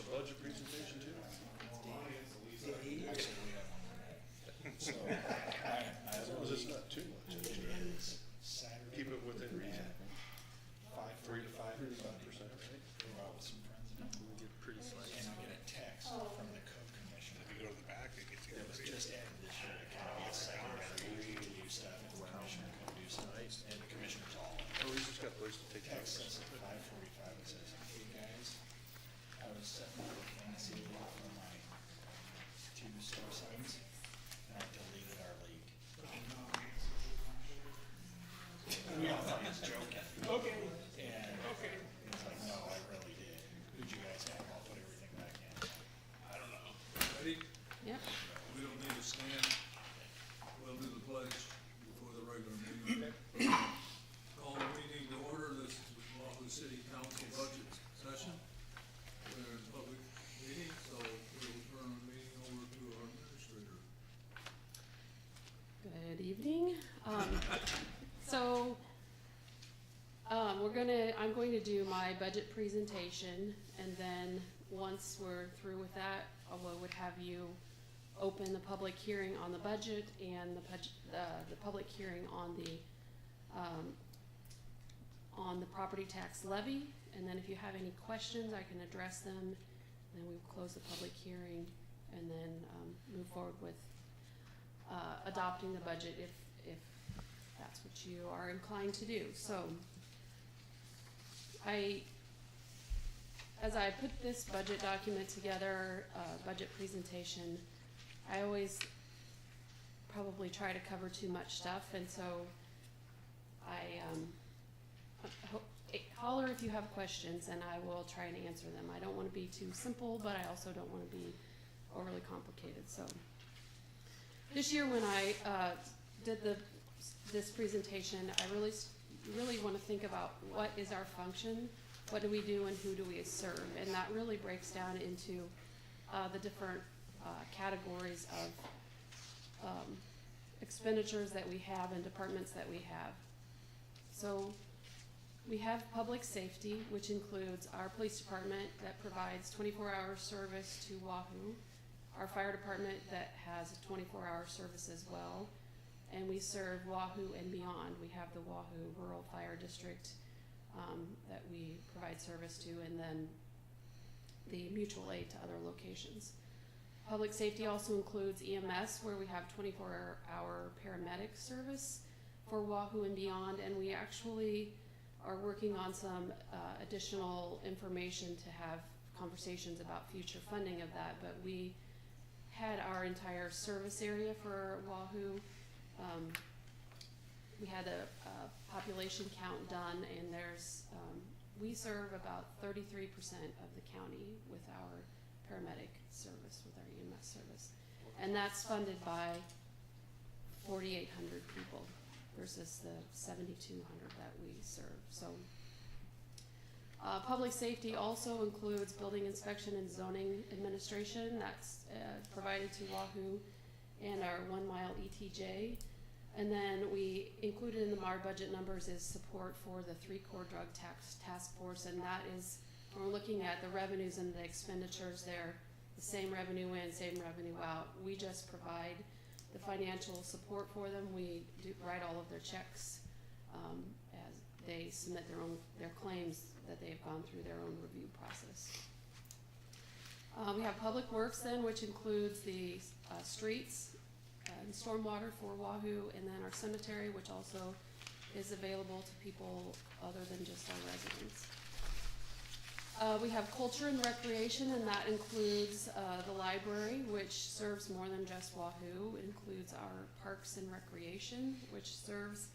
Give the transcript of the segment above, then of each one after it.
a budget presentation too? Actually, we have one. So, As long as it's not too much. Saturday. Keep it within reason. 5:45, 5%, right? Go out with some friends and We get pretty slice. we get a text from the code commission. If you go to the back, it gets It was just added this year, it kind of gets secondary to do stuff, and the commissioner can do stuff, and the commissioners all. Oh, he's just got a place to take Text notes. us at 5:45, it says, hey guys, I was setting up a fancy league for my two store sons, and I deleted our league. We all thought he was joking. Okay. And he's like, no, I really did. Who'd you guys have? I'll put everything back in. I don't know. Ready? Yep. We don't need to stand. We'll do the pledge before the regular meeting. Call the meeting to order. This is the Wahoo City Council budget session. We're in a public meeting, so we'll turn the meeting over to our administrator. Good evening. I'm going to do my budget presentation, and then once we're through with that, I would have you open the public hearing on the budget and the public hearing on the property tax levy. And then if you have any questions, I can address them. Then we will close the public hearing and then move forward with adopting the budget if that's what you are inclined to do. So as I put this budget document together, budget presentation, I always probably try to cover too much stuff, and so holler if you have questions and I will try and answer them. I don't want to be too simple, but I also don't want to be overly complicated. So this year when I did this presentation, I really want to think about what is our function, what do we do, and who do we serve, and that really breaks down into the different categories of expenditures that we have and departments that we have. So we have public safety, which includes our police department that provides 24-hour service to Wahoo, our fire department that has a 24-hour service as well, and we serve Wahoo and beyond. We have the Wahoo Rural Fire District that we provide service to, and then the mutual aid to other locations. Public safety also includes EMS, where we have 24-hour paramedic service for Wahoo and beyond, and we actually are working on some additional information to have conversations about future funding of that, but we had our entire service area for Wahoo. We had a population count done, and we serve about 33% of the county with our paramedic service, with our EMS service, and that's funded by 4,800 people versus the 7,200 that we serve. So public safety also includes building inspection and zoning administration. That's provided to Wahoo and our 1 mile ETJ. And then we included in our budget numbers is support for the 3 Core Drug Task Force, and that is, when we're looking at the revenues and the expenditures, they're the same revenue in, same revenue out. We just provide the financial support for them. We do write all of their checks as they submit their claims that they've gone through their own review process. We have Public Works then, which includes the streets and stormwater for Wahoo, and then our cemetery, which also is available to people other than just our residents. We have culture and recreation, and that includes the library, which serves more than just Wahoo. It includes our parks and recreation, which serves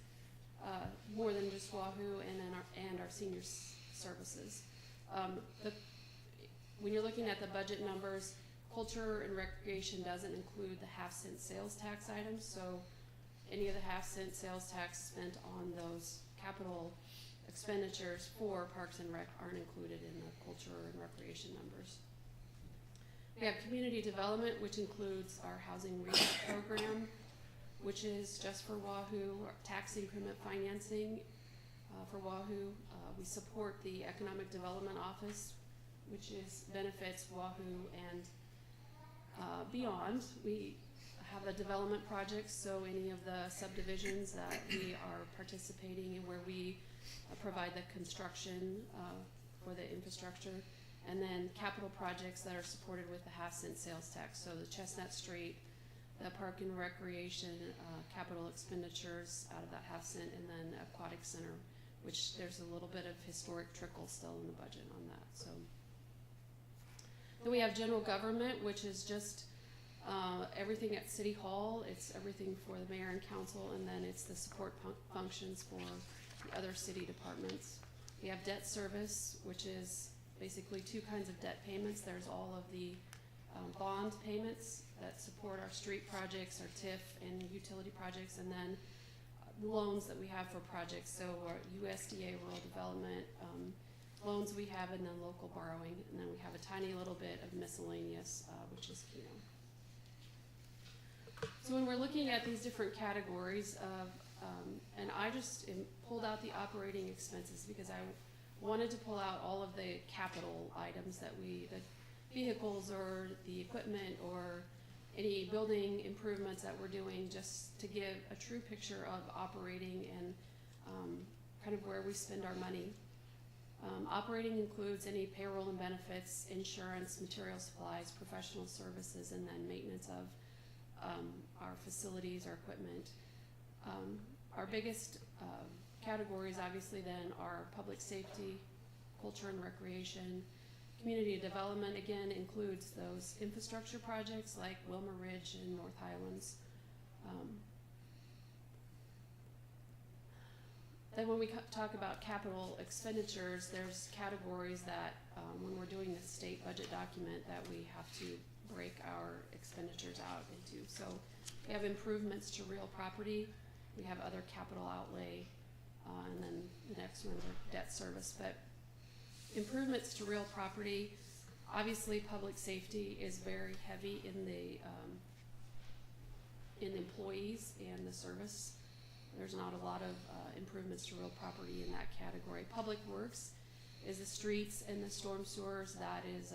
more than just Wahoo, and our senior services. When you're looking at the budget numbers, culture and recreation doesn't include the half-cent sales tax items, so any of the half-cent sales tax spent on those capital expenditures for Parks and Rec aren't included in the culture and recreation numbers. We have community development, which includes our housing rehab program, which is just for Wahoo, tax increment financing for Wahoo. We support the Economic Development Office which is benefits Wahoo and beyond. We have a development project, so any of the subdivisions that we are participating in where we provide the construction for the infrastructure, and then capital projects that are supported with the half-cent sales tax. So the Chestnut Street, the Park and Recreation, capital expenditures out of that half-cent, and then Aquatic Center, which there's a little bit of historic trickle still in the budget on that. So then we have general government, which is just everything at City Hall. It's everything for the mayor and council, and then it's the support functions for the other city departments. We have debt service, which is basically two kinds of debt payments. There's all of the bond payments that support our street projects, our TIF and utility projects, and then loans that we have for projects. So our USDA rural development loans we have, and then local borrowing, and then we have a tiny little bit of miscellaneous, which is Keno. So when we're looking at these different categories of, and I just pulled out the operating expenses because I wanted to pull out all of the capital items that the vehicles or the equipment or any building improvements that we're doing, just to give a true picture of operating and kind of where we spend our money. Operating includes any payroll and benefits, insurance, material supplies, professional services, and then maintenance of our facilities, our equipment. Our biggest categories obviously then are public safety, culture and recreation. Community development again includes those infrastructure projects like Wilmer Ridge and North Highlands. Then when we talk about capital expenditures, there's categories that when we're doing the state budget document that we have to break our expenditures out into. So we have improvements to real property, we have other capital outlay, and then the next ones are debt service. But improvements to real property, obviously public safety is very heavy in the employees and the service. There's not a lot of improvements to real property in that category. Public works is the streets and the storm sewers. That is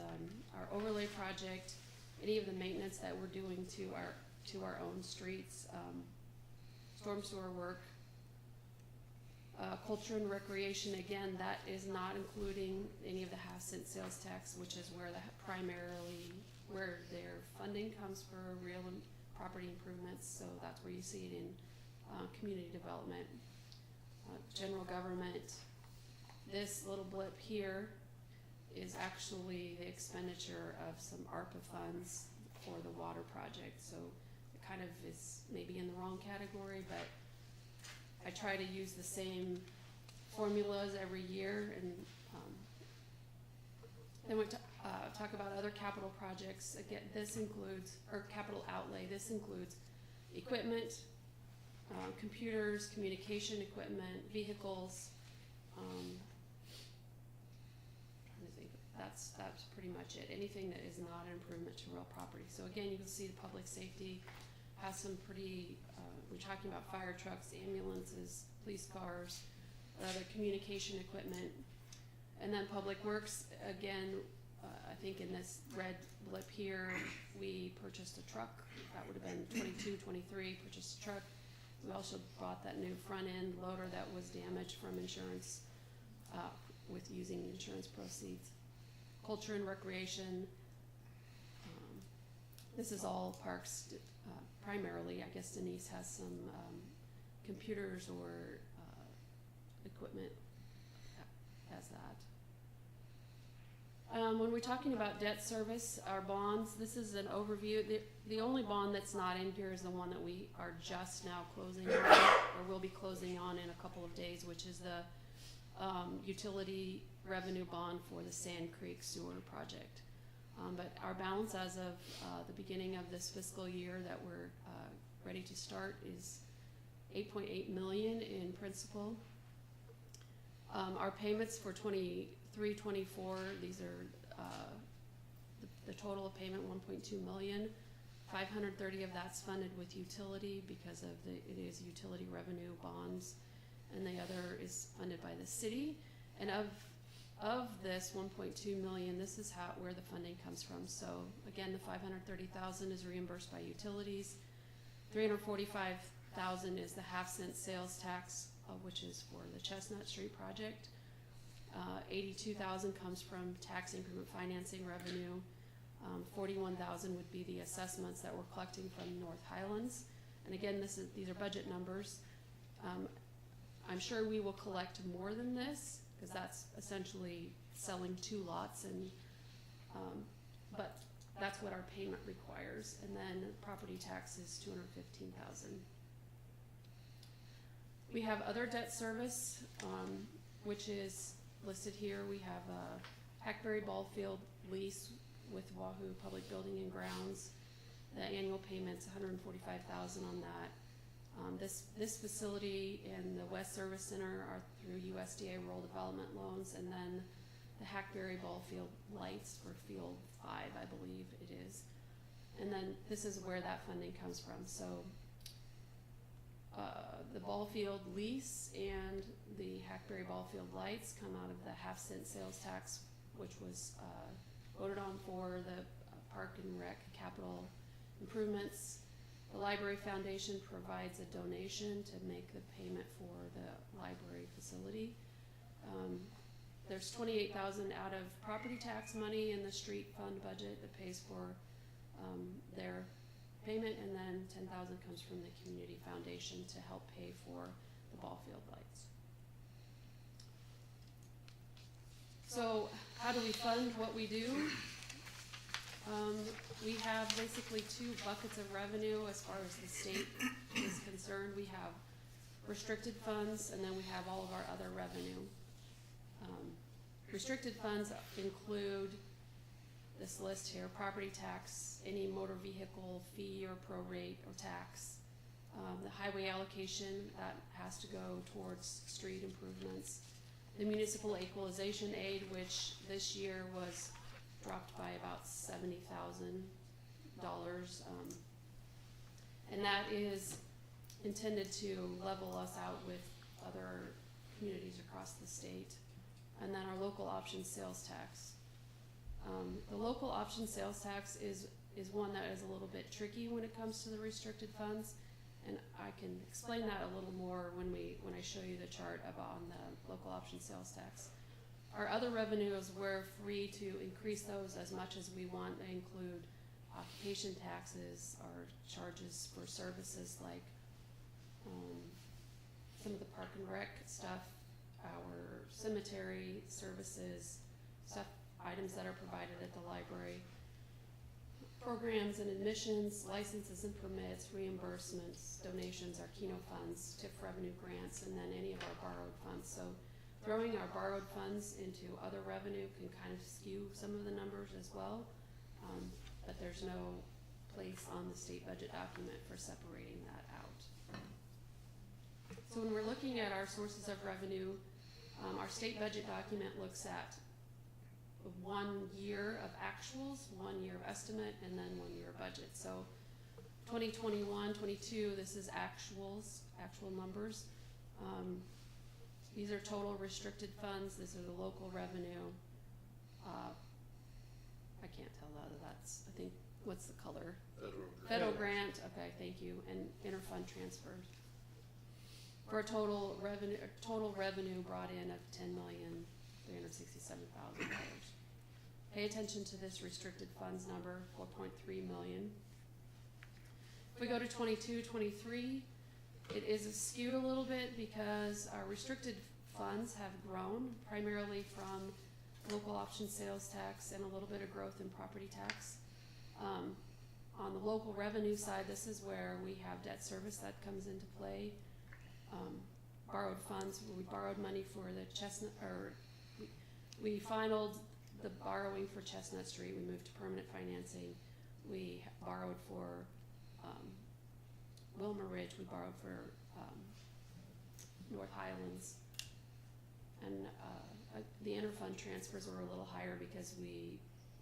our overlay project, any of the maintenance that we're doing to our own streets, storm sewer work. Culture and recreation, again, that is not including any of the half-cent sales tax, which is where primarily where their funding comes for real property improvements. So that's where you see it in community development. General government, this little blip here is actually the expenditure of some ARPA funds for the water project. So it kind of is maybe in the wrong category, but I try to use the same formulas every year. And then we talk about other capital projects. Again, this includes, or capital outlay, this includes equipment, computers, communication equipment, vehicles. Trying to think, that's pretty much it. Anything that is not an improvement to real property. So again, you can see the public safety has some pretty, we're talking about fire trucks, ambulances, police cars, other communication equipment. And then public works, again, I think in this red blip here, we purchased a truck. That would have been 22, 23, purchased a truck. We also bought that new front end loader that was damaged from insurance with using insurance proceeds. Culture and recreation. This is all parks primarily. I guess Denise has some computers or equipment as that. When we're talking about debt service, our bonds, this is an overview. The only bond that's not in here is the one that we are just now closing on, or will be closing on in a couple of days, which is the utility revenue bond for the Sand Creek Sewer Project. But our balance as of the beginning of this fiscal year that we're ready to start is $8.8 million in principal. Our payments for 23, 24, these are the total of payment, $1.2 million. 530 of that's funded with utility because of it is utility revenue bonds, and the other is funded by the city. And of of this 1.2 million, this is where the funding comes from. So again, the 530,000 is reimbursed by utilities. 345,000 is the half-cent sales tax, which is for the Chestnut Street project. 82,000 comes from tax increment financing revenue. 41,000 would be the assessments that we're collecting from North Highlands. And again, these are budget numbers. I'm sure we will collect more than this, because that's essentially selling 2 lots, and but that's what our payment requires. And then property tax is 215,000. We have other debt service, which is listed here. We have a Hackberry Ball Field lease with Wahoo Public Building and Grounds. The annual payment's $145,000 on that. This facility and the West Service Center are through USDA Rural Development loans, and then the Hackberry Ball Field lights for Field 5, I believe it is. And then this is where that funding comes from. So the ball field lease and the Hackberry Ball Field lights come out of the half-cent sales tax, which was voted on for the Park and Rec capital improvements. The Library Foundation provides a donation to make the payment for the library facility. There's 28,000 out of property tax money in the street fund budget that pays for their payment, and then 10,000 comes from the Community Foundation to help pay for the ball field lights. So how do we fund what we do? We have basically 2 buckets of revenue as far as the state is concerned. We have restricted funds, and then we have all of our other revenue. Restricted funds include this list here: property tax, any motor vehicle fee or prorate or tax, the highway allocation that has to go towards street improvements, the municipal equalization aid, which this year was dropped by about $70,000, and that is intended to level us out with other communities across the state. And then our local option sales tax. The local option sales tax is one that is a little bit tricky when it comes to the restricted funds, and I can explain that a little more when I show you the chart about on the local option sales tax. Our other revenues, we're free to increase those as much as we want. They include occupation taxes, our charges for services like some of the Park and Rec stuff, our cemetery services, items that are provided at the library, programs and admissions, licenses and permits, reimbursements, donations, our Keno funds, TIF revenue grants, and then any of our borrowed funds. So throwing our borrowed funds into other revenue can kind of skew some of the numbers as well, but there's no place on the state budget document for separating that out. So when we're looking at our sources of revenue, our state budget document looks at 1 year of actuals, 1 year of estimate, and then 1 year of budget. So 2021-22, this is actual numbers. These are total restricted funds. These are the local revenue. I can't tell that. That's, I think, what's the color? Federal grant. Okay, thank you. And interfund transfers. For a total revenue brought in of $10,367,000. Pay attention to this restricted funds number, 4.3 million. If we go to 22-23, it is skewed a little bit because our restricted funds have grown primarily from local option sales tax and a little bit of growth in property tax. On the local revenue side, this is where we have debt service that comes into play. Borrowed funds, we borrowed money for the Chestnut, or we finalized the borrowing for Chestnut Street. We moved to permanent financing. We borrowed for Wilmer Ridge. We borrowed for North Highlands. And the interfund transfers were a little higher because we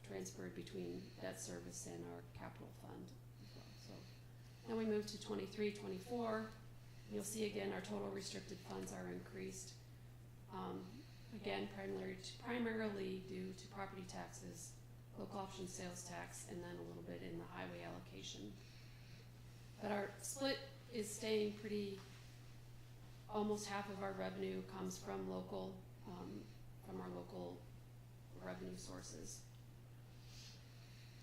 transferred between debt service and our capital fund as well. So then we moved to 23-24. You'll see again our total restricted funds are increased. again, primarily due to property taxes, local option sales tax, and then a little bit in the highway allocation. But our split is staying pretty, almost half of our revenue comes from our local revenue sources.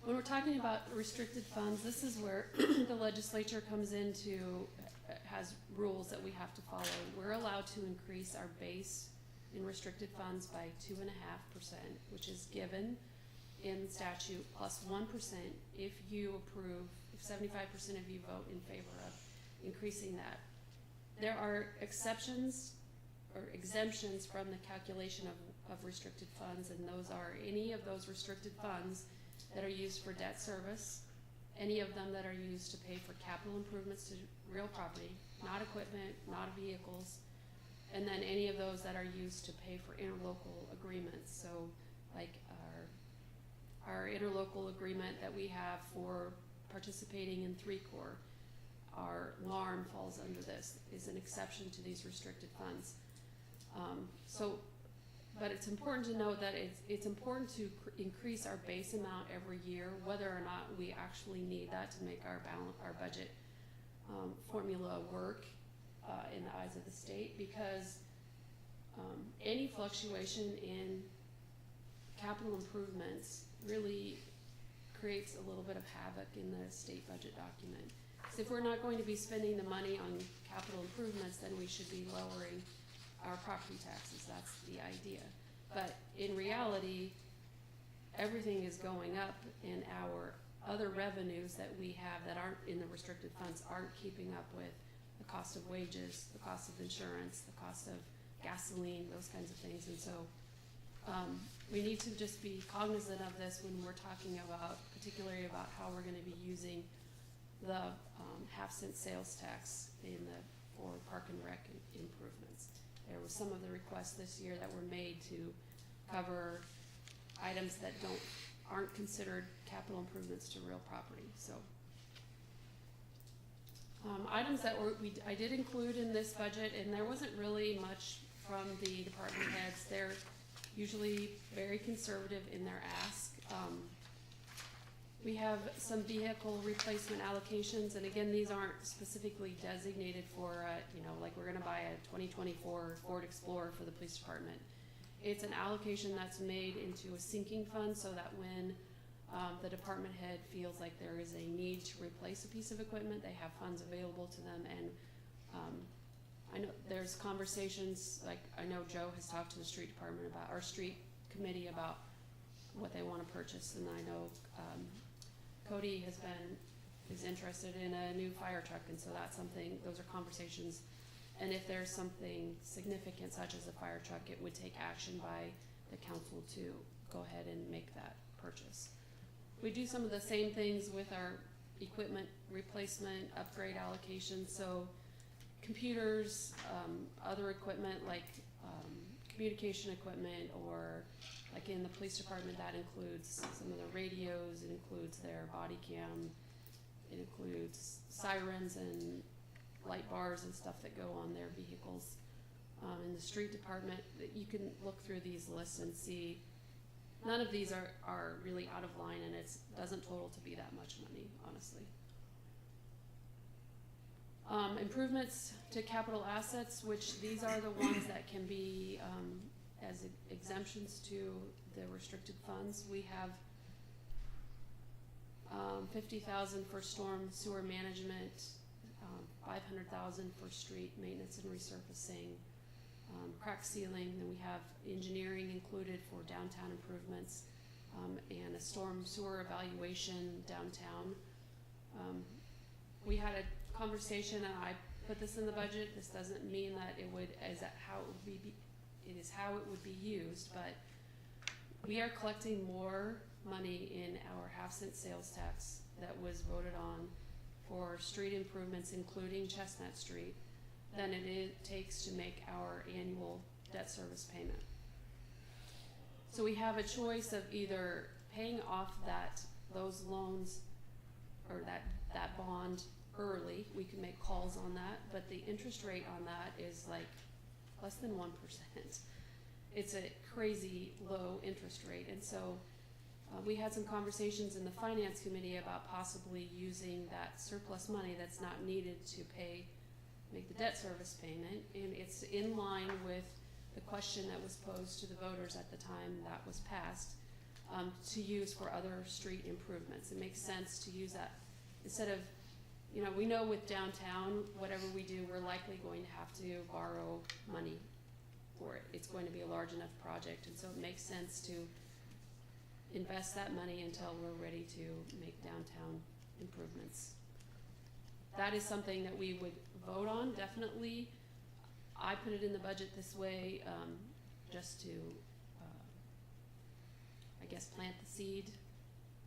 When we're talking about restricted funds, this is where the legislature comes into, has rules that we have to follow. We're allowed to increase our base in restricted funds by 2.5%, which is given in statute, plus 1% if you approve, if 75% of you vote in favor of increasing that. There are exceptions or exemptions from the calculation of restricted funds, and those are any of those restricted funds that are used for debt service, any of them that are used to pay for capital improvements to real property, not equipment, not vehicles, and then any of those that are used to pay for interlocal agreements. So like our interlocal agreement that we have for participating in 3-Corps, our LARM falls under this, is an exception to these restricted funds. But it's important to note that it's important to increase our base amount every year, whether or not we actually need that to make our budget formula work in the eyes of the state, because any fluctuation in capital improvements really creates a little bit of havoc in the state budget document. So if we're not going to be spending the money on capital improvements, then we should be lowering our property taxes. That's the idea. But in reality, everything is going up, and our other revenues that we have that aren't in the restricted funds aren't keeping up with the cost of wages, the cost of insurance, the cost of gasoline, those kinds of things. And so we need to just be cognizant of this when we're talking about, particularly about how we're going to be using the half-cent sales tax for park and rec improvements. There was some of the requests this year that were made to cover items that aren't considered capital improvements to real property. So items that I did include in this budget, and there wasn't really much from the department heads. They're usually very conservative in their ask. We have some vehicle replacement allocations, and again, these aren't specifically designated for, like we're gonna buy a 2024 Ford Explorer for the police department. It's an allocation that's made into a sinking fund so that when the department head feels like there is a need to replace a piece of equipment, they have funds available to them. And I know there's conversations, like I know Joe has talked to the street department about, our street committee about what they want to purchase, and I know Cody is interested in a new fire truck, and so that's something, those are conversations. And if there's something significant such as a fire truck, it would take action by the council to go ahead and make that purchase. We do some of the same things with our equipment replacement, upgrade allocation. So computers, other equipment like communication equipment, or like in the police department, that includes some of the radios, it includes their body cam, it includes sirens and light bars and stuff that go on their vehicles. In the street department, you can look through these lists and see none of these are really out of line, and it doesn't total to be that much money, honestly. Improvements to capital assets, which these are the ones that can be as exemptions to the restricted funds. We have $50,000 for storm sewer management, $500,000 for street maintenance and resurfacing, crack sealing. Then we have engineering included for downtown improvements, and a storm sewer evaluation downtown. We had a conversation, and I put this in the budget. This doesn't mean that it is how it would be used, but we are collecting more money in our half-cent sales tax that was voted on for street improvements, including Chestnut Street, than it takes to make our annual debt service payment. So we have a choice of either paying off those loans or that bond early. We can make calls on that, but the interest rate on that is like less than 1%. it's a crazy low interest rate. And so we had some conversations in the finance committee about possibly using that surplus money that's not needed to make the debt service payment. And it's in line with the question that was posed to the voters at the time that was passed, to use for other street improvements. It makes sense to use that instead of, we know with downtown, whatever we do, we're likely going to have to borrow money for it. It's going to be a large enough project, and so it makes sense to invest that money until we're ready to make downtown improvements. That is something that we would vote on, definitely. I put it in the budget this way, just to, I guess, plant the seed.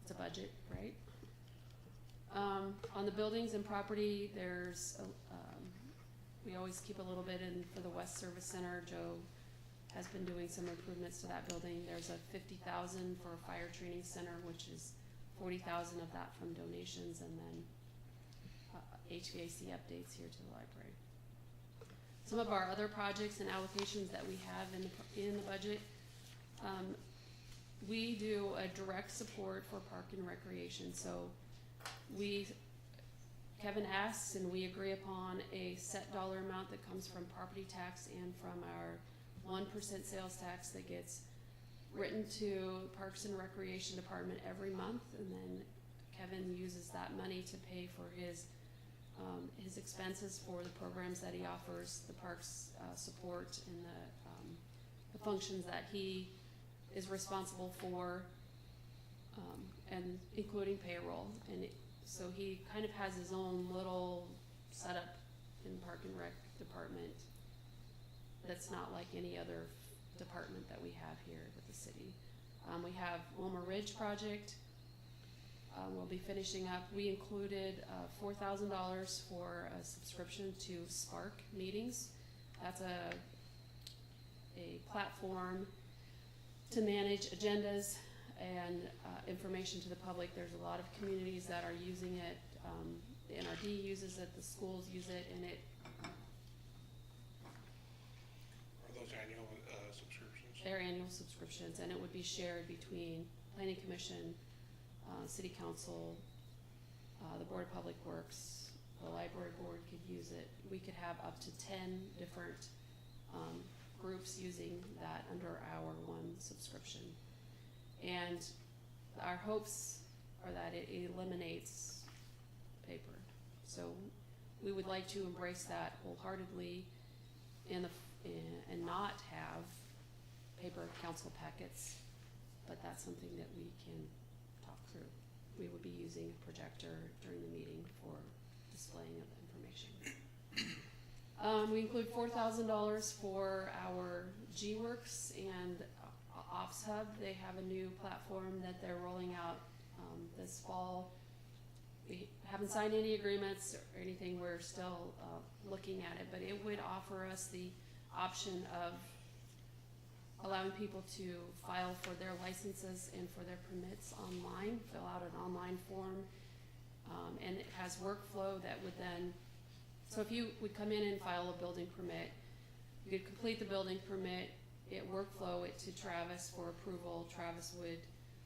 It's a budget, right? On the buildings and property, there's, we always keep a little bit in for the West Service Center. Joe has been doing some improvements to that building. There's a $50,000 for a fire training center, which is $40,000 of that from donations, and then HVAC updates here to the library. Some of our other projects and allocations that we have in the budget, we do a direct support for park and recreation. So Kevin asks and we agree upon a set dollar amount that comes from property tax and from our 1% sales tax that gets written to Parks and Recreation Department every month, and then Kevin uses that money to pay for his expenses for the programs that he offers, the parks support, and the functions that he is responsible for, and including payroll. And so he kind of has his own little setup in Park and Rec Department that's not like any other department that we have here with the city. We have Wilma Ridge project. We'll be finishing up. We included $4,000 for a subscription to Spark meetings. That's a platform to manage agendas and information to the public. There's a lot of communities that are using it. The NRD uses it, the schools use it, and it. Are those annual subscriptions? They're annual subscriptions, and it would be shared between Planning Commission, City Council, the Board of Public Works, the Library Board could use it. We could have up to 10 different groups using that under our one subscription. And our hopes are that it eliminates paper. So we would like to embrace that wholeheartedly and not have paper council packets, but that's something that we can talk through. We would be using a projector during the meeting for displaying of information. We include $4,000 for our G-Works and Ops Hub. They have a new platform that they're rolling out this fall. We haven't signed any agreements or anything. We're still looking at it, but it would offer us the option of allowing people to file for their licenses and for their permits online, fill out an online form, and it has workflow that would then, so if you would come in and file a building permit, you could complete the building permit, it workflow it to Travis for approval. Travis would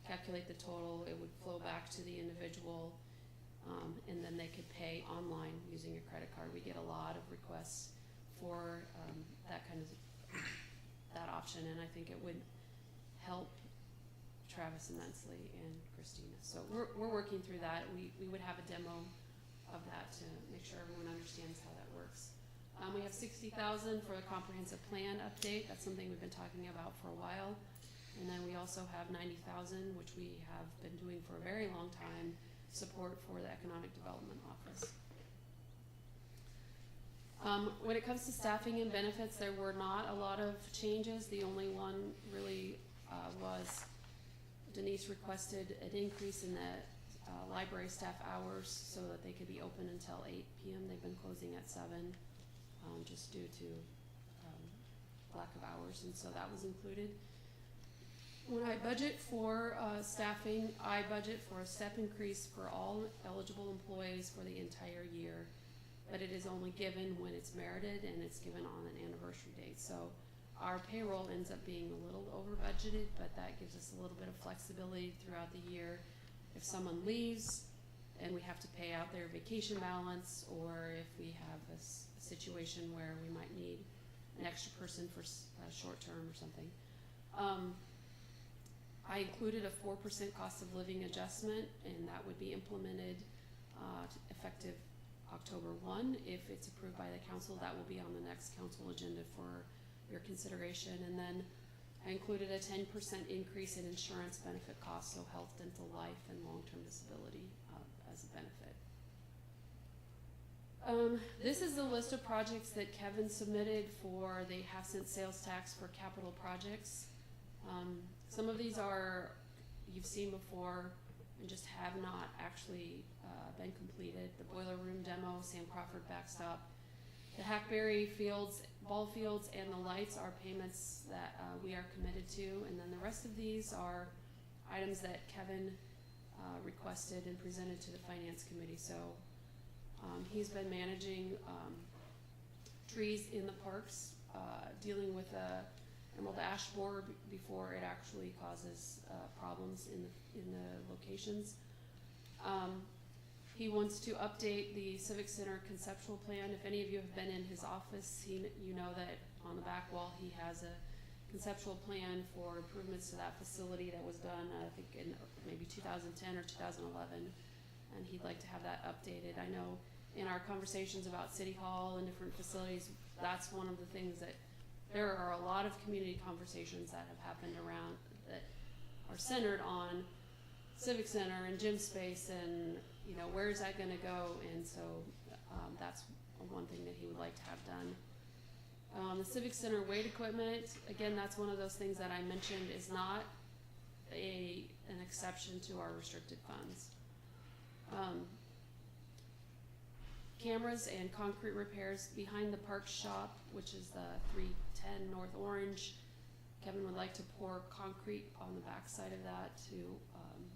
calculate the total, it would flow back to the individual, and then they could pay online using a credit card. We get a lot of requests for that kind of that option, and I think it would help Travis immensely and Christina. So we're working through that. We would have a demo of that to make sure everyone understands how that works. We have $60,000 for a comprehensive plan update. That's something we've been talking about for a while. And then we also have $90,000, which we have been doing for a very long time, support for the Economic Development Office. When it comes to staffing and benefits, there were not a lot of changes. The only one really was Denise requested an increase in the library staff hours so that they could be open until 8 p.m. They've been closing at 7 just due to lack of hours, and so that was included. When I budget for staffing, I budget for a step increase for all eligible employees for the entire year, but it is only given when it's merited and it's given on an anniversary date. So our payroll ends up being a little over budgeted, but that gives us a little bit of flexibility throughout the year. If someone leaves and we have to pay out their vacation balance, or if we have a situation where we might need an extra person for short term or something. I included a 4% cost of living adjustment, and that would be implemented effective October 1. If it's approved by the council, that will be on the next council agenda for your consideration. And then I included a 10% increase in insurance benefit costs, so health, dental, life, and long-term disability as a benefit. This is the list of projects that Kevin submitted for the half-cent sales tax for capital projects. Some of these are you've seen before and just have not actually been completed. The boiler room demo, Sam Crawford backstop, the Hackberry fields, ball fields, and the lights are payments that we are committed to, and then the rest of these are items that Kevin requested and presented to the Finance Committee. So he's been managing trees in the parks, dealing with emerald ash borer before it actually causes problems in the locations. He wants to update the Civic Center conceptual plan. If any of you have been in his office, you know that on the back wall he has a conceptual plan for improvements to that facility that was done, I think in maybe 2010 or 2011, and he'd like to have that updated. I know in our conversations about City Hall and different facilities, that's one of the things that there are a lot of community conversations that have happened around that are centered on Civic Center and gym space, and where is that going to go? And so that's one thing that he would like to have done. The Civic Center weight equipment, again, that's one of those things that I mentioned is not an exception to our restricted funds. Cameras and concrete repairs behind the park shop, which is the 310 North Orange. Kevin would like to pour concrete on the back side of that to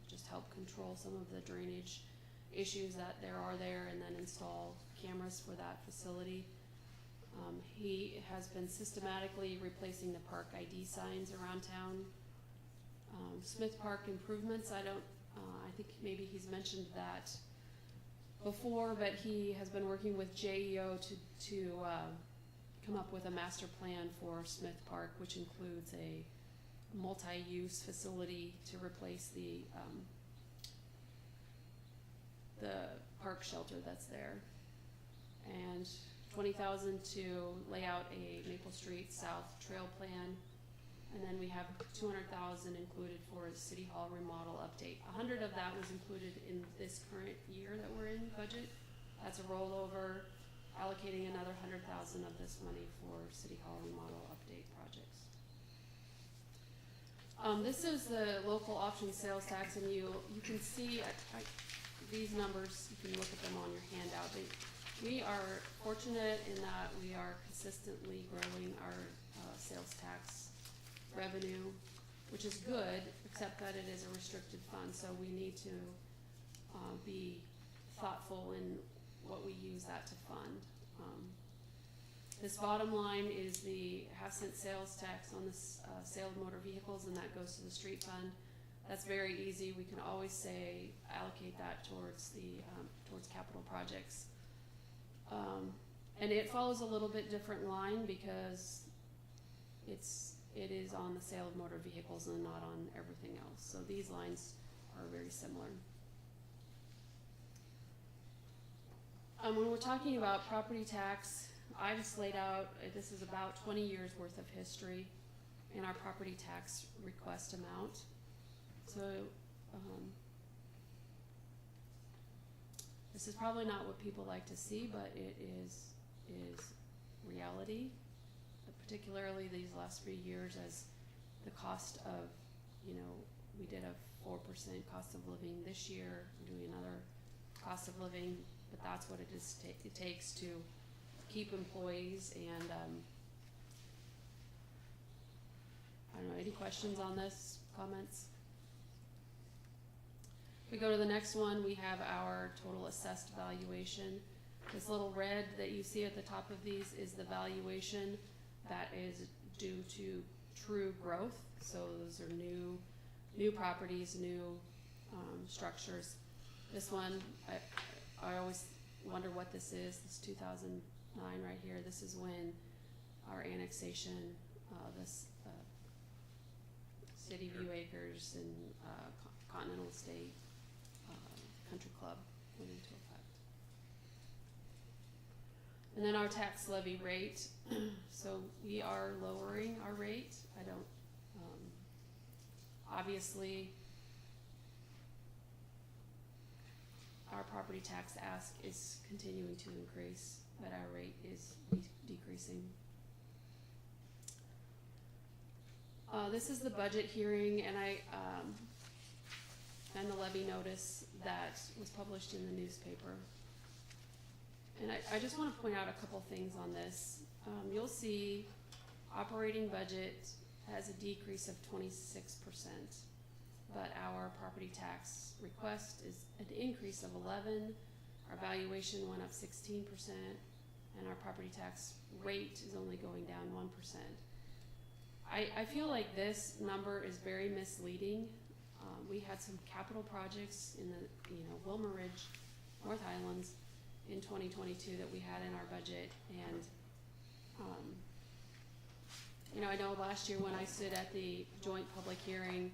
just help control some of the drainage issues that there are there, and then install cameras for that facility. He has been systematically replacing the park ID signs around town. Smith Park improvements, I think maybe he's mentioned that before, but he has been working with JEO to come up with a master plan for Smith Park, which includes a multi-use facility to replace the park shelter that's there, and $20,000 to lay out a Maple Street South trail plan, and then we have $200,000 included for a City Hall remodel update. 100 of that was included in this current year that we're in budget. That's a rollover, allocating another $100,000 of this money for City Hall remodel update projects. This is the local option sales tax, and you can see these numbers. You can look at them on your handout. We are fortunate in that we are consistently growing our sales tax revenue, which is good, except that it is a restricted fund, so we need to be thoughtful in what we use that to fund. This bottom line is the half-cent sales tax on the sale of motor vehicles, and that goes to the street fund. That's very easy. We can always say allocate that towards the towards capital projects, and it follows a little bit different line because it is on the sale of motor vehicles and not on everything else. So these lines are very similar. When we're talking about property tax, I just laid out, this is about 20 years worth of history in our property tax request amount. So this is probably not what people like to see, but it is reality, particularly these last 3 years, as the cost of, we did a 4% cost of living this year, we're doing another cost of living, but that's what it takes to keep employees. And I don't know, any questions on this, comments? If we go to the next one, we have our total assessed valuation. This little red that you see at the top of these is the valuation that is due to true growth. So those are new properties, new structures. This one, I always wonder what this is. This 2009 right here. This is when our annexation, this City View Acres and Continental Estate Country Club went into effect. And then our tax levy rate. So we are lowering our rate. I don't, obviously, our property tax ask is continuing to increase, but our rate is decreasing. This is the budget hearing, and and the levy notice that was published in the newspaper. And I just want to point out a couple things on this. You'll see operating budget has a decrease of 26%, but our property tax request is an increase of 11. Our valuation went up 16%, and our property tax rate is only going down 1%. I feel like this number is very misleading. We had some capital projects in the Wilmer Ridge, North Highlands in 2022 that we had in our budget, and I know last year when I stood at the joint public hearing,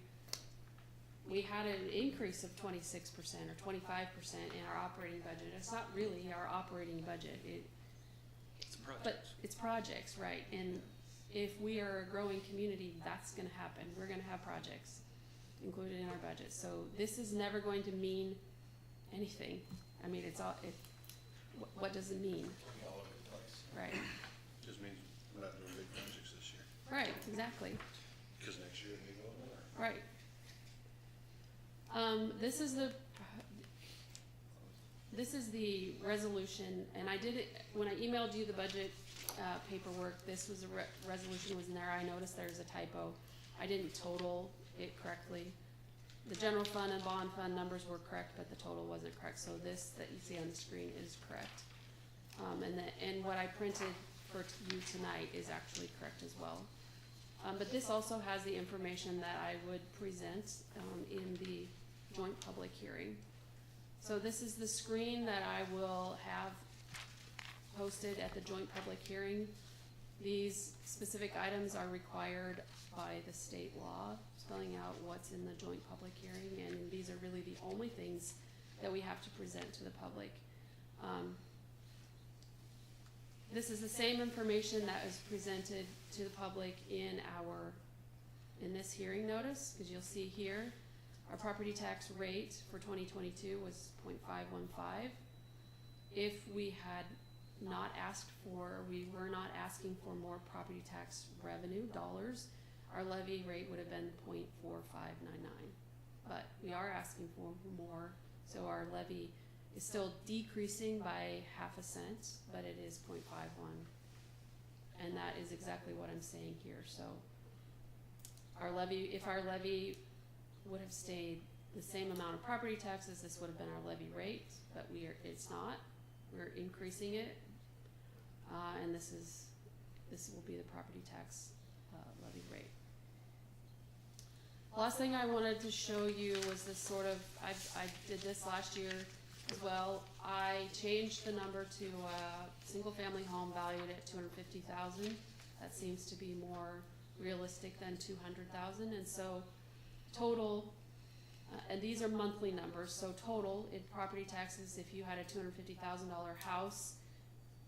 we had an increase of 26% or 25% in our operating budget. It's not really our operating budget. It's projects. But it's projects, right? And if we are a growing community, that's going to happen. We're going to have projects included in our budget. So this is never going to mean anything. I mean, it's all. What does it mean? All over the place. Right. Just means we're not doing big projects this year, Right. Exactly. because next year it may go more. Right. This is the resolution, and I did it when I emailed you the budget paperwork. This was a resolution was in there. I noticed there's a typo. I didn't total it correctly. The general fund and bond fund numbers were correct, but the total wasn't correct. So this that you see on the screen is correct, and what I printed for you tonight is actually correct as well. But this also has the information that I would present in the joint public hearing. So this is the screen that I will have posted at the joint public hearing. These specific items are required by the state law, spelling out what's in the joint public hearing, and these are really the only things that we have to present to the public. This is the same information that was presented to the public in this hearing notice, because you'll see here our property tax rate for 2022 was 0.515. If we had not asked for, we were not asking for more property tax revenue dollars, our levy rate would have been 0.4599. But we are asking for more, so our levy is still decreasing by half a cent, but it is 0.51. And that is exactly what I'm saying here. So our levy, if our levy would have stayed the same amount of property taxes, this would have been our levy rate, but it's not. We're increasing it, and this will be the property tax levy rate. Last thing I wanted to show you was this sort of, I did this last year as well. I changed the number to a single family home valued at $250,000. That seems to be more realistic than $200,000, and so total, and these are monthly numbers, so total in property taxes, if you had a $250,000 house,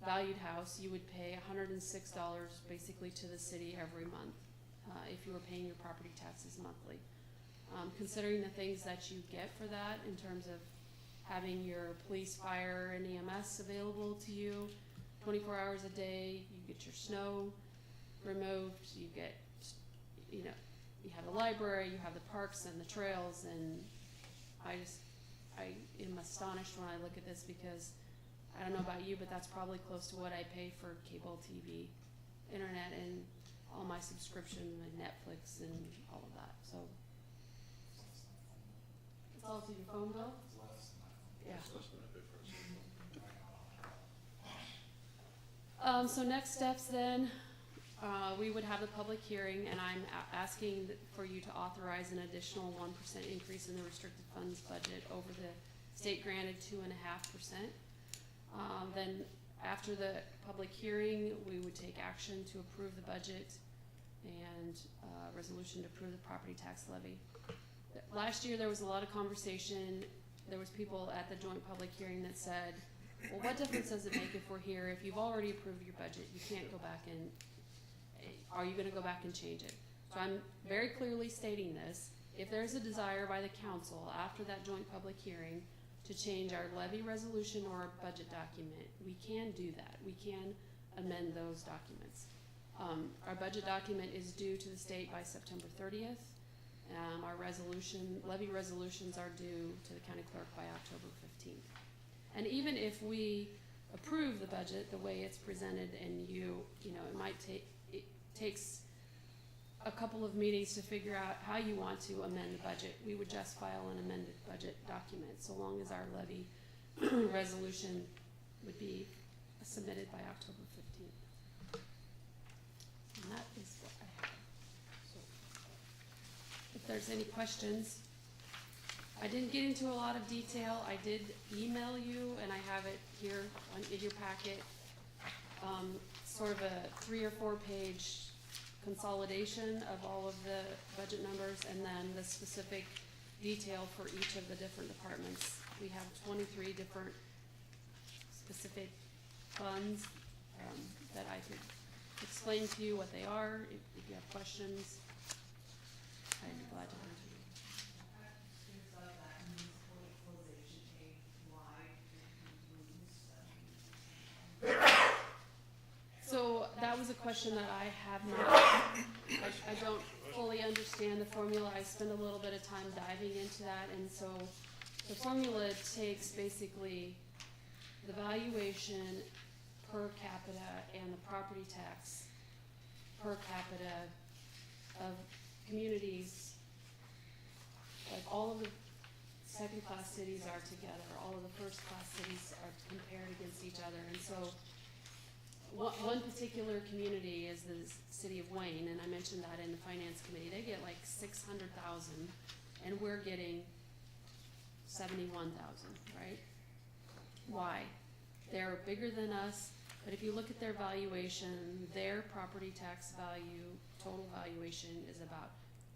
valued house, you would pay $106 basically to the city every month if you were paying your property taxes monthly. Considering the things that you get for that in terms of having your police, fire, and EMS available to you 24 hours a day, you get your snow removed, you get, you have the library, you have the parks and the trails, and I am astonished when I look at this, because I don't know about you, but that's probably close to what I pay for cable TV, internet, and all my subscription, like Netflix and all of that. So it's all to your phone bill? Yeah. It's less than a bit for us. So next steps then, we would have the public hearing, and I'm asking for you to authorize an additional 1% increase in the restricted funds budget over the state granted 2.5%. Then after the public hearing, we would take action to approve the budget and resolution to approve the property tax levy. Last year, there was a lot of conversation. There was people at the joint public hearing that said, well, what difference does it make if we're here? If you've already approved your budget, you can't go back and, are you gonna go back and change it? So I'm very clearly stating this. If there's a desire by the council after that joint public hearing to change our levy resolution or our budget document, we can do that. We can amend those documents. Our budget document is due to the state by September 30th. Our levy resolutions are due to the county clerk by October 15th. And even if we approve the budget the way it's presented, and it takes a couple of meetings to figure out how you want to amend the budget, we would just file an amended budget document, so long as our levy resolution would be submitted by October 15th. And that is what I have. So, if there's any questions, I didn't get into a lot of detail. I did email you, and I have it here in your packet, sort of a 3 or 4 page consolidation of all of the budget numbers, and then the specific detail for each of the different departments. We have 23 different specific funds that I could explain to you what they are. If you have questions, I'd be glad to answer. So that was a question that I have not, I don't fully understand the formula. I spend a little bit of time diving into that, and so the formula takes basically the valuation per capita and the property tax per capita of communities, like all of the second-class cities are together, all of the first-class cities are compared against each other, and so one particular community is the city of Wayne, and I mentioned that in the finance committee. They get like 600,000, and we're getting 71,000, right? Why? They're bigger than us, but if you look at their valuation, their property tax value, total valuation, is about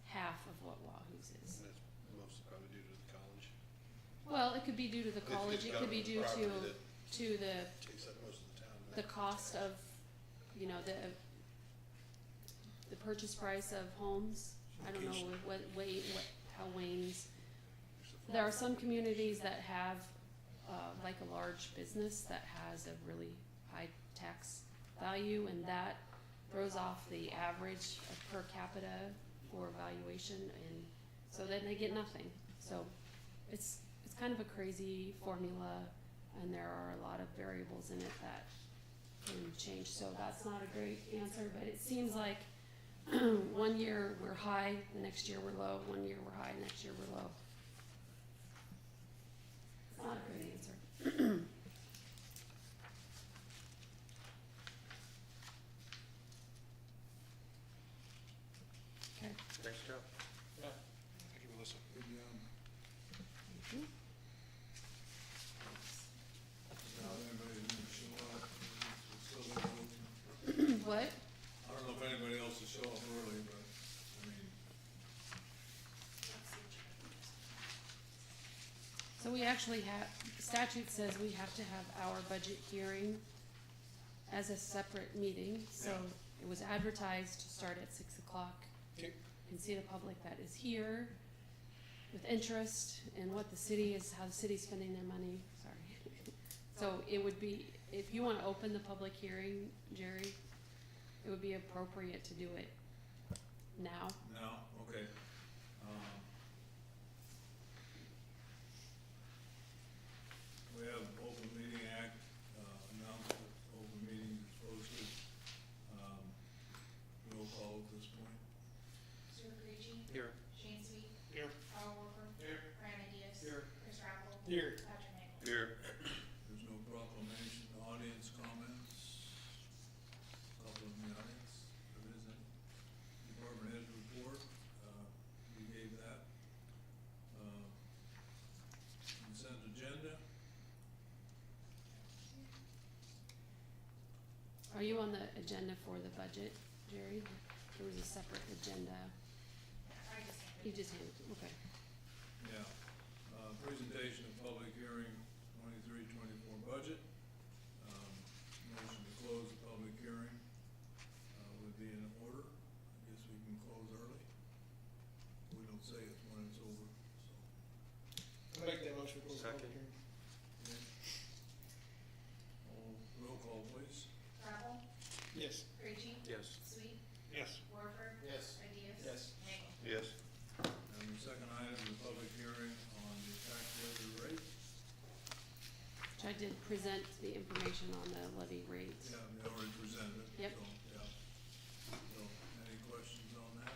half of what Wahoo's is. And that's mostly probably due to the college. Well, it could be due to the college. It could be due to the Takes up most of the town. the cost of, the purchase price of homes. I don't know how Wayne's. There are some communities that have, like a large business that has a really high tax value, and that throws off the average of per capita for valuation, and so then they get nothing. So it's kind of a crazy formula, and there are a lot of variables in it that can change. So that's not a great answer, but it seems like 1 year we're high, the next year we're low, 1 year we're high, next year we're low. It's not a great answer. Okay. Nice job. Thank you, Melissa. Good job. Thank you. Now, anybody didn't show up, it's still open. What? I don't know if anybody else will show up early, but, I mean, So we actually have, statute says we have to have our budget hearing as a separate meeting, so it was advertised to start at 6 o'clock. Okay. You can see the public that is here with interest in what the city is, how the city's spending their money, sorry. So it would be, if you wanna open the public hearing, Jerry, it would be appropriate to do it now. now, okay. We have Open Meeting Act, announcement, open meeting is posted. Roll call at this point. Stuart Grady. Here. Shane Sweet. Here. Carl Walker. Here. Brandon Diaz. Here. Chris Rappel. Here. Patrick Nagel. Here. There's no proclamation, audience comments. Couple in the audience. Are you on the agenda for the budget, Jerry? There was a separate agenda. I just handed You it. just handed it, okay. Yeah, presentation of public hearing 23-24 budget. Motion to close the public hearing, would be in order. I guess we can close early. We don't say it when it's over, so. Make that motion for the public Second. hearing. Okay. Roll call, please. Bravo, Yes. Krejci, Yes. Sweet, Yes. Warford. Yes. Ideas. Yes. Nagel. Yes. And the second item, the public hearing on the tax levy rate. Which I did present the information on the levy rates. Yeah, we already presented it. Yep. So, yeah. So, any questions on that?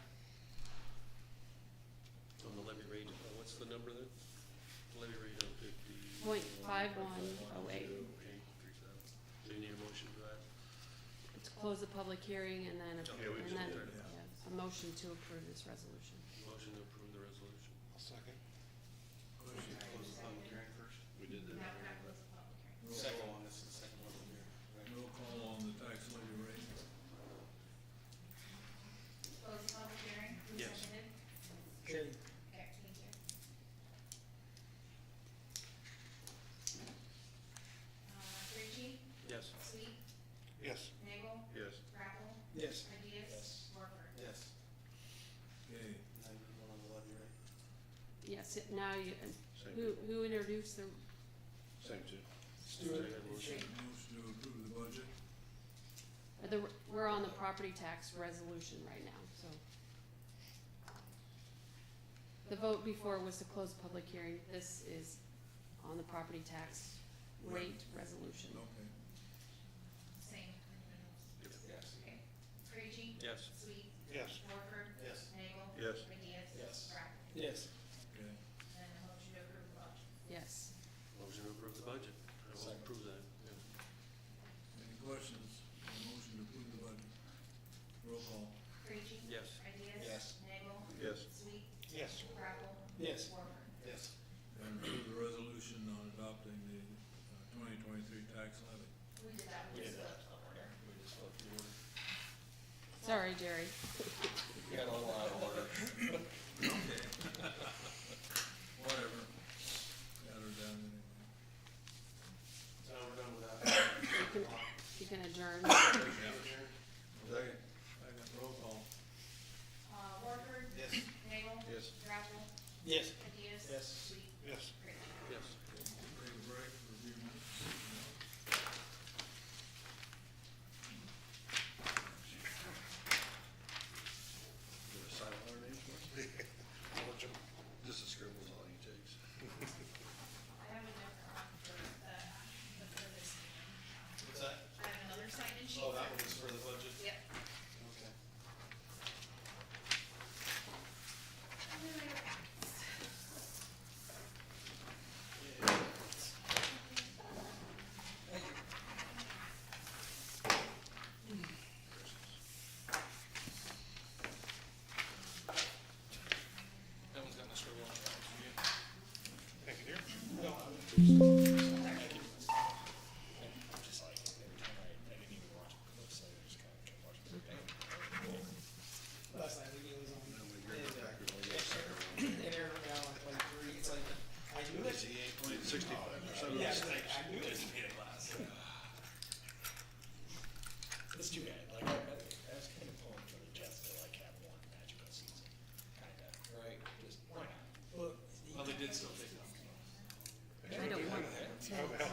On the levy rate, what's the number then? Levy rate of 50. 0.5108. So you need a motion for that? To close the public hearing and then, Yeah, we just did that. a motion to approve this resolution. Motion to approve the resolution. I'll second. Questions? Close the public hearing first? We did Now that. we're not close the public hearing. Roll Second call. one, this is the second one here. Roll call on the tax levy rate. Close the public hearing. Who Yes. seconded? Jerry. Okay, thank you. Krejci, Yes. Sweet, Yes. Nagel, Yes. Bravo, Yes. Ideas. Yes. Warford. Yes. Okay, Now you go on the levy rate. Yes, now you, Same. who introduced the, Same two. Stewart. Motion. motion to approve the budget. we're on the property tax resolution right now, so. The vote before was to close the public hearing. This is on the property tax rate resolution. Okay. Same individuals. Yes. Okay. Krejci, Yes. Sweet, Yes. Warford. Yes. Nagel. Yes. Ideas. Yes. Bravo. Yes. Okay. And a motion to approve the budget. Yes. Motion to approve the budget. I will Second. approve that. Any questions on the motion to approve the budget? Roll call. Krejci. Yes. Ideas. Yes. Nagel. Yes. Sweet, Yes. Bravo. Yes. Warford. Yes. And approve the resolution on adopting the 2023 tax levy. We did that. We did just that. the order. We just left the order. Sorry, Jerry. We got a little out of order. Okay. Whatever. Got her done anyway. So we're done with that. You can adjourn. Second. Second, roll call. Warford. Yes. Nagel. Yes. Bravo. Yes. Ideas. Yes. Sweet. Yes. Krejci. Yes. Take a break for a few minutes. Get a silent our names for us? Just a scribble's all he takes. I have a different one for for this meeting. What's that? I have another sign-in sheet. Oh, that one was for the budget? Yep. Okay. That one's got my scribble on it. Thank you, dear. I'm just like, every time I didn't even watch the clips, so I just kind of kept watching the thing. Last night we was on. And then we grab it back with all the And Aaron now on play 3, it's like, I knew it. 65%. Yeah, it's like, I knew it. It's too bad, like, I was kind of pulling for the Jets to like have one magical season, kind of. Right. Just, why not? Look. Well, they did still pick them. I don't want to.